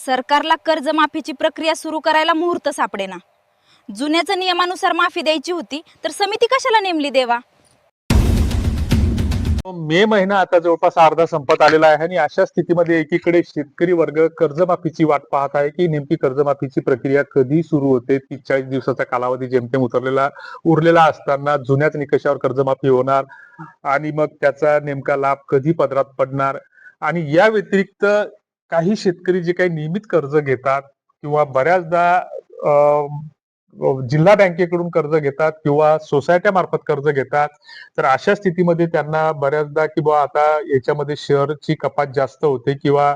सरकारला कर्जमाफीची प्रक्रिया सुरू करायला मुहूर्त सापडेना. जुन्याच नियमानुसार माफी द्यायची होती तर समिती कशाला नेमली देवा. मे महिना आता जवळपास अर्धा संपत आलेला आहे आणि अशा स्थितीमध्ये एकीकडे शेतकरी वर्ग कर्जमाफीची वाट पाहत आहे की नेमकी कर्जमाफीची प्रक्रिया कधी सुरू होते. 30-40 दिवसाचा कालावधी जेमतेम उरलेला असताना जुन्याच निकषावर कर्जमाफी होणार आणि मग त्याचा नेमका लाभ कधी पदरात पडणार. आणि या व्यतिरिक्त काही शेतकरी जे काही नियमित कर्ज घेतात किंवा बऱ्याचदा जिल्हा बँकेकडून कर्ज घेतात किंवा सोसायट्या मार्फत कर्ज घेतात, तर अशा स्थितीमध्ये त्यांना बऱ्याचदा की बुवा आता याच्यामध्ये शेअरची कपात जास्त होते किंवा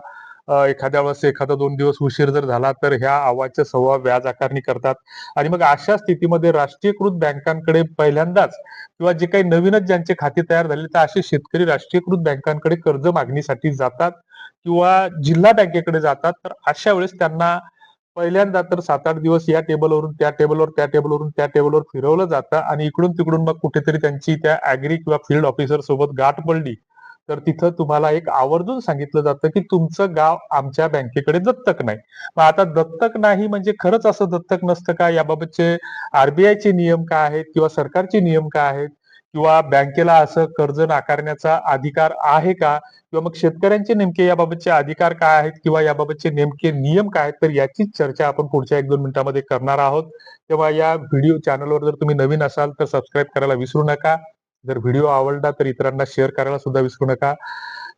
एखाद्या वेळेस एखादा 2 दिवस उशीर जर झाला तर ह्या अव्वाच्या सव्वा व्याज आकारणी करतात. आणि मग अशा स्थितीमध्ये राष्ट्रीयकृत बँकांकडे पहिल्यांदाच किंवा जे काही नवीनच ज्यांचे खाते तयार झाले तर असे शेतकरी राष्ट्रीयकृत बँकांकडे कर्ज मागणीसाठी जातात किंवा जिल्हा बँकेकडे जातात. तर अशा वेळेस त्यांना पहिल्यांदा तर 7-8 दिवस या टेबलवरून त्या टेबलवर, त्या टेबलवरून त्या टेबलवर फिरवलं जातं आणि इकडून तिकडून मग कुठेतरी त्यांची त्या ऍग्री किंवा फील्ड ऑफिसर सोबत गाठ पडली तर तिथं तुम्हाला एक आवर्जून सांगितलं जातं की तुमचं गाव आमच्या बँकेकडे दत्तक नाही. मग आता दत्तक नाही म्हणजे खरंच असं दत्तक नसतं का? याबाबतचे आरबीआयचे नियम काय आहेत किंवा सरकारचे नियम काय आहेत किंवा बँकेला असं कर्ज नाकारण्याचा अधिकार आहे का? किंवा मग शेतकऱ्यांचे नेमके याबाबतचे अधिकार काय आहेत किंवा याबाबतचे नेमके नियम काय आहेत, तर याचीच चर्चा आपण पुढच्या 1-2 मिनिटांमध्ये करणार आहोत. तेव्हा या व्हिडिओ चॅनलवर जर तुम्ही नवीन असाल तर सबस्क्राईब करायला विसरू नका. जर व्हिडिओ आवडला तर इतरांना शेअर करायला सुद्धा विसरू नका.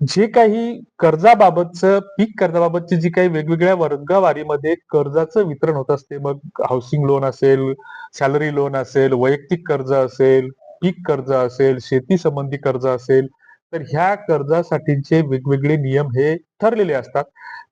जे काही कर्जाबाबतचं पीक कर्जाबाबतची जी काही वेगवेगळ्या वर्गवारीमध्ये कर्जाचं वितरण होत असते, मग हाऊसिंग लोन असेल, सॅलरी लोन असेल, वैयक्तिक कर्ज असेल, पीक कर्ज असेल, शेती संबंधी कर्ज असेल, तर ह्या कर्जासाठीचे वेगवेगळे नियम हे ठरलेले असतात.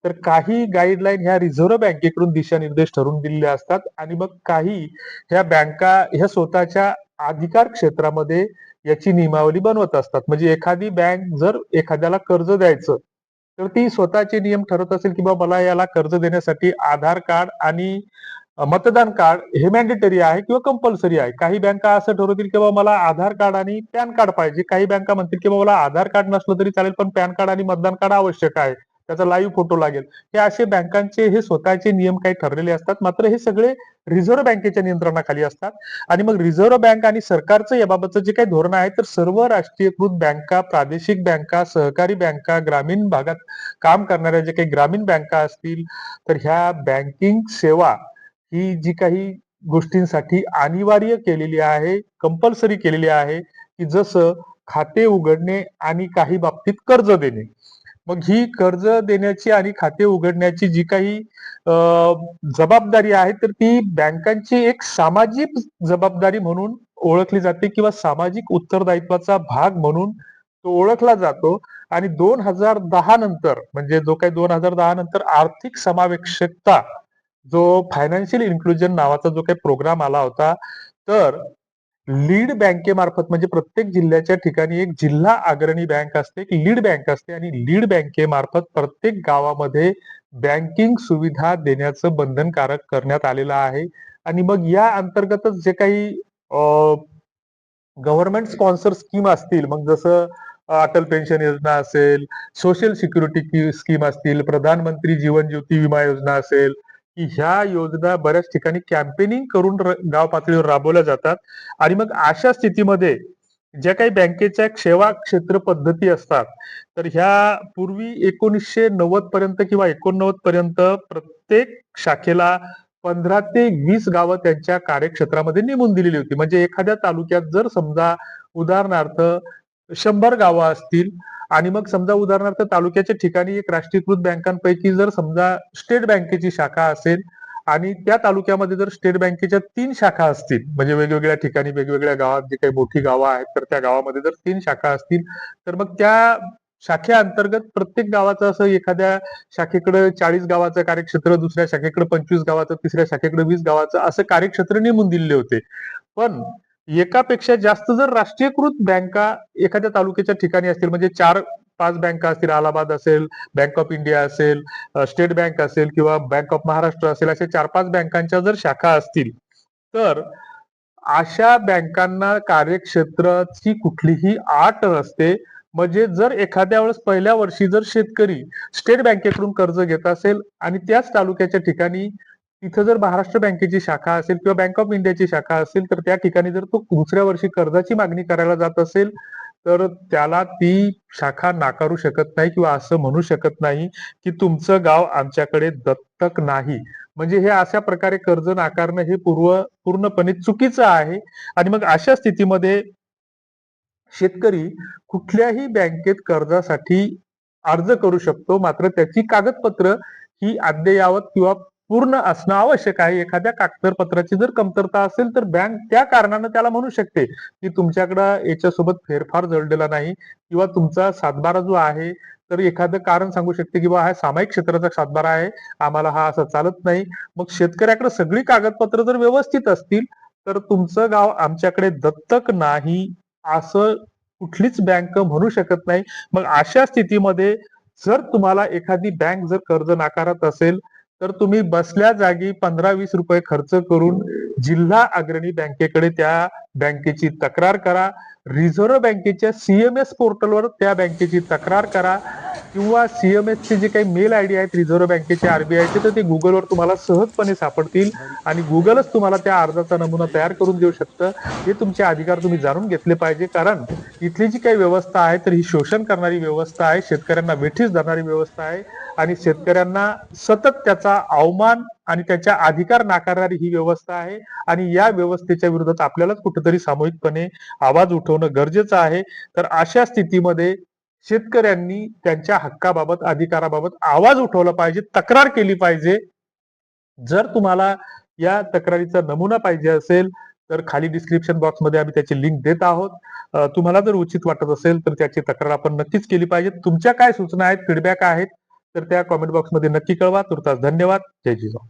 तर काही गाईडलाईन ह्या रिझर्व्ह बँकेकडून दिशानिर्देश ठरवून दिलेले असतात आणि मग काही ह्या बँका ह्या स्वतःच्या अधिकार क्षेत्रामध्ये याची नियमावली बनवत असतात. म्हणजे एखादी बँक जर एखाद्याला कर्ज द्यायचं तर ती स्वतःचे नियम ठरवत असेल की बाबा मला याला कर्ज देण्यासाठी आधार कार्ड आणि मतदान कार्ड हे मॅन्डेटरी आहे किंवा कंपल्सरी आहे. काही बँका असं ठरवतील की बाबा मला आधार कार्ड आणि पॅन कार्ड पाहिजे. काही बँका म्हणतील की बाबा मला आधार कार्ड नसलं तरी चालेल पण पॅन कार्ड आणि मतदान कार्ड आवश्यक आहे. त्याचा लाईव्ह फोटो लागेल. हे असे बँकांचे हे स्वतःचे नियम काही ठरलेले असतात. मात्र हे सगळे रिझर्व्ह बँकेच्या नियंत्रणाखाली असतात. आणि मग रिझर्व्ह बँक आणि सरकारचं याबाबतचं जे काही धोरण आहे तर सर्व राष्ट्रीयकृत बँका, प्रादेशिक बँका, सहकारी बँका, ग्रामीण भागात काम करणाऱ्या जे काही ग्रामीण बँका असतील तर ह्या बँकिंग सेवा ही जी काही गोष्टींसाठी अनिवार्य केलेली आहे, कंपल्सरी केलेली आहे, की जसं खाते उघडणे आणि काही बाबतीत कर्ज देणे. मग ही कर्ज देण्याची आणि खाते उघडण्याची जी काही अ, जबाबदारी आहे तर ती बँकांची एक सामाजिक जबाबदारी म्हणून ओळखली जाते किंवा सामाजिक उत्तरदायित्वाचा भाग म्हणून तो ओळखला जातो. आणि 2010 नंतर म्हणजे जो काही 2010 नंतर आर्थिक समावेशकता जो फायनान्शियल इन्क्लुजन नावाचा जो काही प्रोग्राम आला होता, तर लीड बँकेमार्फत म्हणजे प्रत्येक जिल्ह्याच्या ठिकाणी एक जिल्हा अग्रणी बँक असते, एक लीड बँक असते आणि लीड बँकेमार्फत प्रत्येक गावामध्ये बँकिंग सुविधा देण्याचं बंधनकारक करण्यात आलेलं आहे. आणि मग या अंतर्गतच जे काही गव्हर्नमेंट स्पॉन्सर स्कीम असतील, मग जसं अटल पेन्शन योजना असेल, सोशल सिक्युरिटी स्कीम असतील, प्रधानमंत्री जीवन ज्योती विमा योजना असेल, की ह्या योजना बऱ्याच ठिकाणी कॅम्पेनिंग करून गाव पातळीवर राबवल्या जातात. आणि मग अशा स्थितीमध्ये ज्या काही बँकेच्या सेवा क्षेत्र पद्धती असतात, तर ह्या पूर्वी 1990 पर्यंत किंवा 89 पर्यंत प्रत्येक शाखेला 15 ते 20 गावं त्यांच्या कार्यक्षेत्रामध्ये नेमून दिलेली होती. म्हणजे एखाद्या तालुक्यात जर समजा उदाहरणार्थ 100 गावं असतील आणि मग समजा उदाहरणार्थ तालुक्याच्या ठिकाणी एक राष्ट्रीयकृत बँकांपैकी जर समजा स्टेट बँकेची शाखा असेल आणि त्या तालुक्यामध्ये जर स्टेट बँकेच्या 3 शाखा असतील, म्हणजे वेगवेगळ्या ठिकाणी वेगवेगळ्या गावात जी काही मोठी गावं आहेत तर त्या गावामध्ये जर 3 शाखा असतील तर मग त्या शाखेअंतर्गत प्रत्येक गावाचं असं एखाद्या शाखेकडे 40 गावाचं कार्यक्षेत्र, दुसऱ्या शाखेकडे 25 गावाचं, तिसऱ्या शाखेकडे 20 गावाचं असं कार्यक्षेत्र नेमून दिलेले होते. पण एकापेक्षा जास्त जर राष्ट्रीयकृत बँका एखाद्या तालुक्याच्या ठिकाणी असतील, म्हणजे 4-5 बँका असतील, अलाहाबाद असेल, बँक ऑफ इंडिया असेल, स्टेट बँक असेल किंवा बँक ऑफ महाराष्ट्र असेल, अशा 4-5 बँकांच्या जर शाखा असतील, तर अशा बँकांना कार्यक्षेत्राची कुठलीही अट नसते. म्हणजे जर एखाद्या वेळेस पहिल्या वर्षी जर शेतकरी स्टेट बँकेकडून कर्ज घेत असेल आणि त्याच तालुक्याच्या ठिकाणी तिथं जर महाराष्ट्र बँकेची शाखा असेल किंवा बँक ऑफ इंडियाची शाखा असेल, तर त्या ठिकाणी जर तो दुसऱ्या वर्षी कर्जाची मागणी करायला जात असेल, तर त्याला ती शाखा नाकारू शकत नाही किंवा असं म्हणू शकत नाही की तुमचं गाव आमच्याकडे दत्तक नाही. म्हणजे हे अशा प्रकारे कर्ज नाकारणं हे पूर्णपणे चुकीचं आहे. आणि मग अशा स्थितीमध्ये शेतकरी कुठल्याही बँकेत कर्जासाठी अर्ज करू शकतो, मात्र त्याची कागदपत्र ही अद्ययावत किंवा पूर्ण असणं आवश्यक आहे. एखाद्या कागदपत्राची जर कमतरता असेल तर बँक त्या कारणानं त्याला म्हणू शकते की तुमच्याकडं याच्यासोबत फेरफार जडलेला नाही किंवा तुमचा सातबारा जो आहे तर एखादं कारण सांगू शकते की बा हा सामायिक क्षेत्राचा सातबारा आहे, आम्हाला हा असं चालत नाही. मग शेतकऱ्याकडे सगळी कागदपत्र जर व्यवस्थित असतील तर तुमचं गाव आमच्याकडे दत्तक नाही असं कुठलीच बँक म्हणू शकत नाही. मग अशा स्थितीमध्ये जर तुम्हाला एखादी बँक जर कर्ज नाकारत असेल, तर तुम्ही बसल्या जागी 15-20 रुपये खर्च करून जिल्हा अग्रणी बँकेकडे त्या बँकेची तक्रार करा. रिझर्व्ह बँकेच्या सीएमएस पोर्टलवर त्या बँकेची तक्रार करा किंवा सीएमएसचे जे काही मेल आयडी आहेत रिझर्व्ह बँकेचे आरबीआयचे, तर ते गुगलवर तुम्हाला सहजपणे सापडतील आणि गुगलच तुम्हाला त्या अर्जाचा नमुना तयार करून देऊ शकतं. हे तुमचे अधिकार तुम्ही जाणून घेतले पाहिजे, कारण इथली जी काही व्यवस्था आहे तर ही शोषण करणारी व्यवस्था आहे, शेतकऱ्यांना वेठीस धरणारी व्यवस्था आहे आणि शेतकऱ्यांना सतत त्याचा अवमान आणि त्याच्या अधिकार नाकारणारी ही व्यवस्था आहे. आणि या व्यवस्थेच्या विरोधात आपल्यालाच कुठेतरी सामूहिकपणे आवाज उठवणं गरजेचं आहे. तर अशा स्थितीमध्ये शेतकऱ्यांनी त्यांच्या हक्काबाबत, अधिकाराबाबत आवाज उठवला पाहिजे, तक्रार केली पाहिजे. जर तुम्हाला या तक्रारीचा नमुना पाहिजे असेल, तर खाली डिस्क्रिप्शन बॉक्समध्ये आम्ही त्याची लिंक देत आहोत. तुम्हाला जर उचित वाटत असेल, तर त्याची तक्रार आपण नक्कीच केली पाहिजे. तुमच्या काय सूचना आहेत, फीडबॅक आहेत, तर त्या कॉमेंट बॉक्समध्ये नक्की कळवा. तुर्तास धन्यवाद. जय जिजाऊ.